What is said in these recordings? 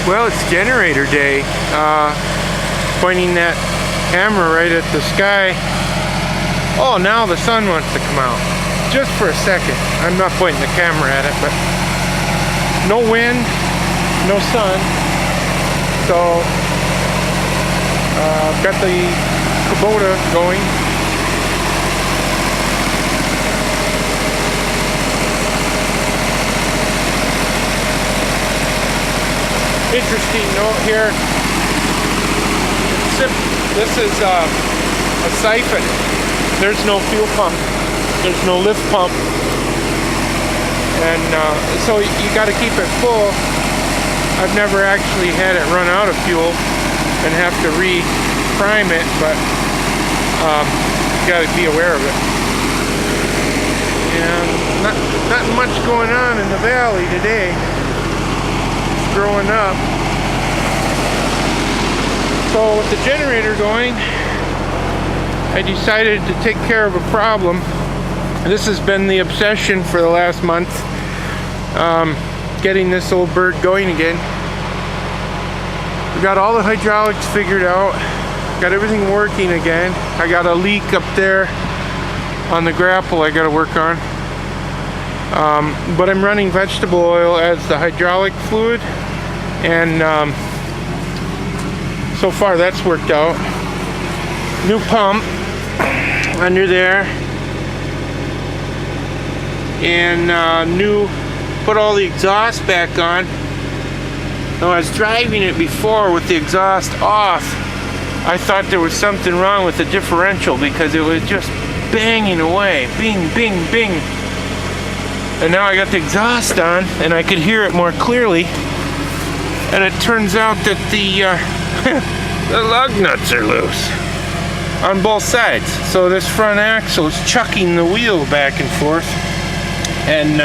Well, it's generator day. Pointing that camera right at the sky. Oh, now the sun wants to come out. Just for a second. I'm not pointing the camera at it, but no wind, no sun. So, I've got the Kubota going. Interesting note here. This is a siphon. There's no fuel pump. There's no lift pump. And so you got to keep it full. I've never actually had it run out of fuel and have to re-prime it, but you got to be aware of it. And not much going on in the valley today. Growing up. So with the generator going, I decided to take care of a problem. This has been the obsession for the last month, getting this old bird going again. We got all the hydraulics figured out, got everything working again. I got a leak up there on the grapple I got to work on. But I'm running vegetable oil as the hydraulic fluid, and so far that's worked out. New pump under there, and put all the exhaust back on. Now, I was driving it before with the exhaust off. I thought there was something wrong with the differential because it was just banging away, bing, bing, bing. And now I got the exhaust on and I could hear it more clearly. And it turns out that the lug nuts are loose on both sides. So this front axle is chucking the wheel back and forth and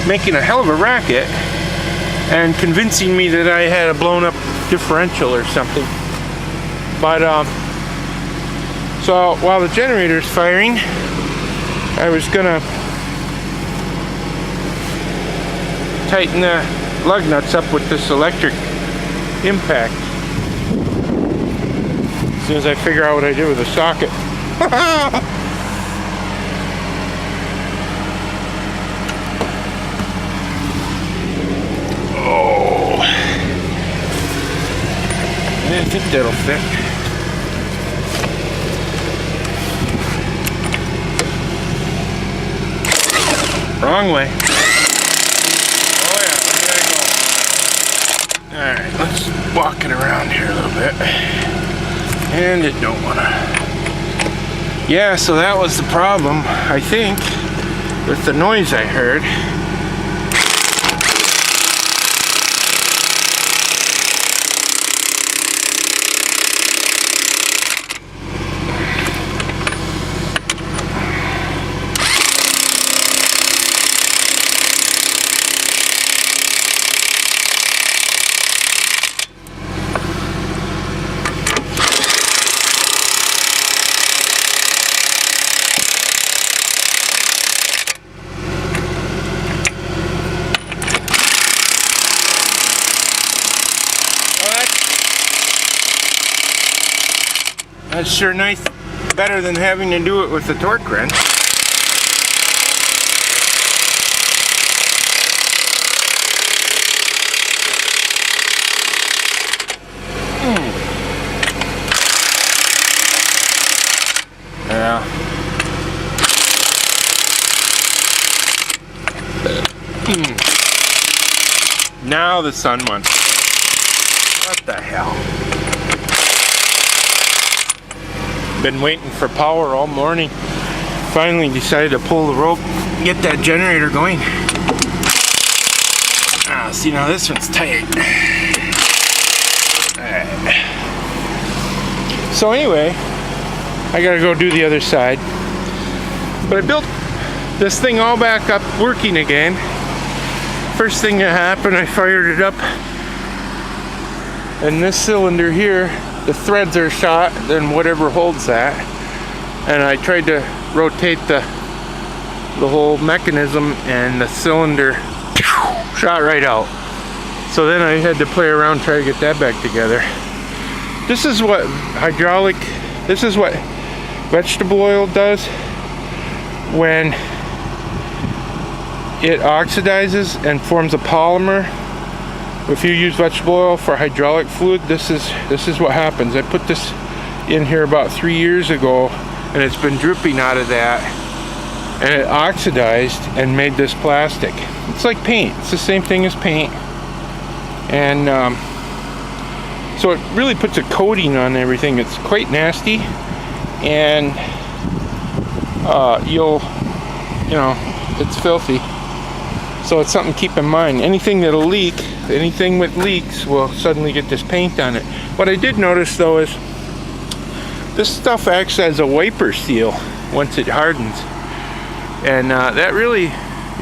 making a hell of a racket and convincing me that I had a blown up differential or something. But so while the generator's firing, I was gonna tighten the lug nuts up with this electric impact as soon as I figure out what I do with the socket. Oh, I think that'll fit. Wrong way. Alright, let's walk it around here a little bit. And it don't wanna. Yeah, so that was the problem, I think, with the noise I heard. That's sure nice, better than having to do it with the torque wrench. Yeah. Now the sun wants. What the hell? Been waiting for power all morning. Finally decided to pull the rope, get that generator going. Ah, see, now this one's tight. Alright. So anyway, I gotta go do the other side. But I built this thing all back up working again. First thing that happened, I fired it up, and this cylinder here, the threads are shot, then whatever holds that. And I tried to rotate the whole mechanism, and the cylinder shot right out. So then I had to play around, try to get that back together. This is what vegetable oil does when it oxidizes and forms a polymer. If you use vegetable oil for hydraulic fluid, this is what happens. I put this in here about 3 years ago, and it's been dripping out of that, and it oxidized and made this plastic. It's like paint. It's the same thing as paint, and so it really puts a coating on everything. It's quite nasty, and it's filthy. So it's something to keep in mind. Anything that'll leak, anything with leaks will suddenly get this paint on it. What I did notice though is this stuff acts as a wiper seal once it hardens, and that really,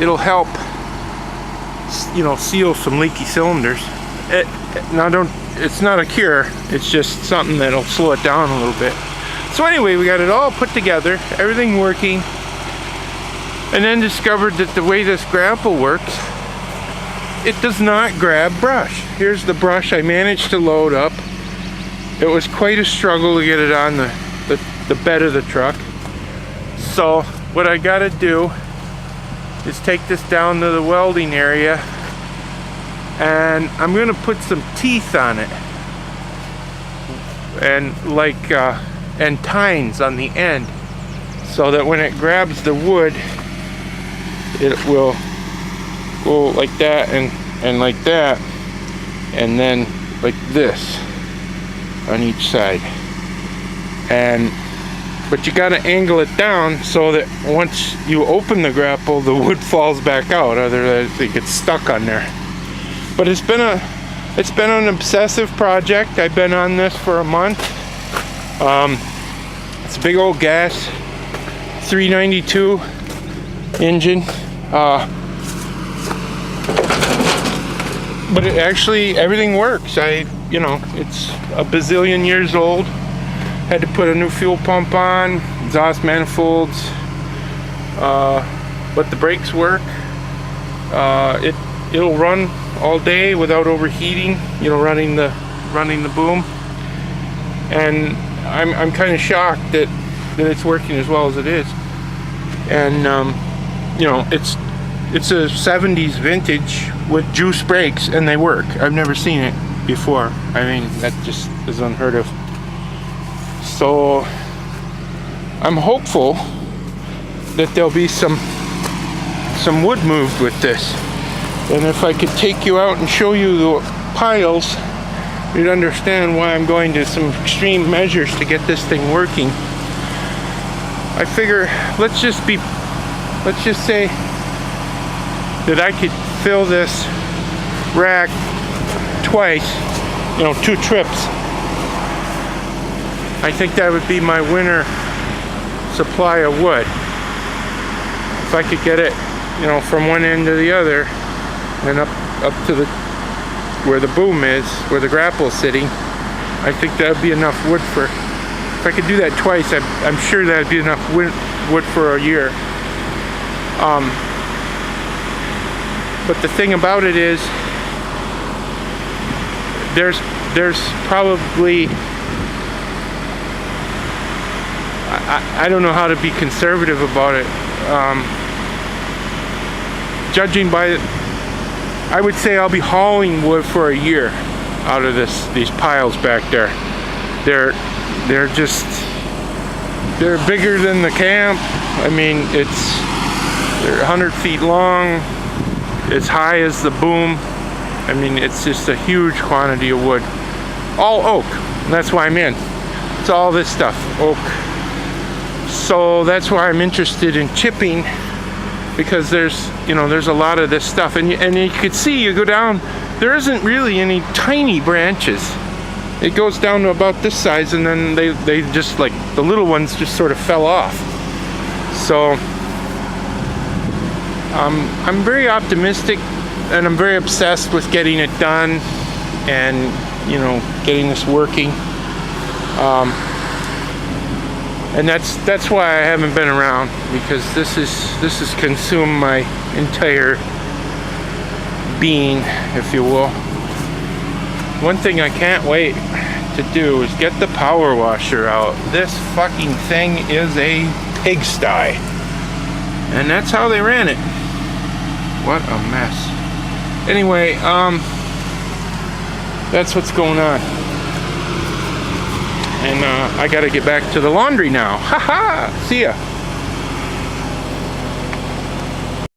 it'll help, seal some leaky cylinders. It's not a cure, it's just something that'll slow it down a little bit. So anyway, we got it all put together, everything working, and then discovered that the way this grapple works, it does not grab brush. Here's the brush I managed to load up. It was quite a struggle to get it on the bed of the truck. So what I gotta do is take this down to the welding area, and I'm gonna put some teeth on it, and and tines on the end, so that when it grabs the wood, it will go like that and like that, and then like this on each side. But you gotta angle it down so that once you open the grapple, the wood falls back out, otherwise it gets stuck on there. But it's been an obsessive project. I've been on this for a month. It's a big old gas 392 engine. But it actually, everything works. It's a bazillion years old. Had to put a new fuel pump on, exhaust manifolds, but the brakes work. It'll run all day without overheating, running the boom. And I'm kind of shocked that it's working as well as it is. And it's a 70s vintage with juice brakes, and they work. I've never seen it before. I mean, that just is unheard of. So I'm hopeful that there'll be some wood moved with this. And if I could take you out and show you the piles, you'd understand why I'm going to some extreme measures to get this thing working. I figure, let's just say that I could fill this rack twice, 2 trips. I think that would be my winter supply of wood. If I could get it, from one end to the other and up to where the boom is, where the grapple is sitting, I think that would be enough wood for, if I could do that twice, I'm sure that would be enough wood for a year. But the thing about it is, there's probably, I don't know how to be conservative about it. Judging by, I would say I'll be hauling wood for a year out of these piles back there. They're bigger than the camp. I mean, they're 100 feet long, as high as the boom. I mean, it's just a huge quantity of wood. All oak, and that's why I'm in. It's all this stuff, oak. So that's why I'm interested in chipping, because there's a lot of this stuff, and you could see, you go down, there isn't really any tiny branches. It goes down to about this size, and then they just, like, the little ones just sort of fell off. So I'm very optimistic, and I'm very obsessed with getting it done and getting this working. And that's why I haven't been around, because this has consumed my entire being, if you will. one thing I can't wait to do is get the power washer out. This fucking thing is a pigsty. And that's how they ran it. What a mess. Anyway, that's what's going on. And I gotta get back to the laundry now. Haha! See ya.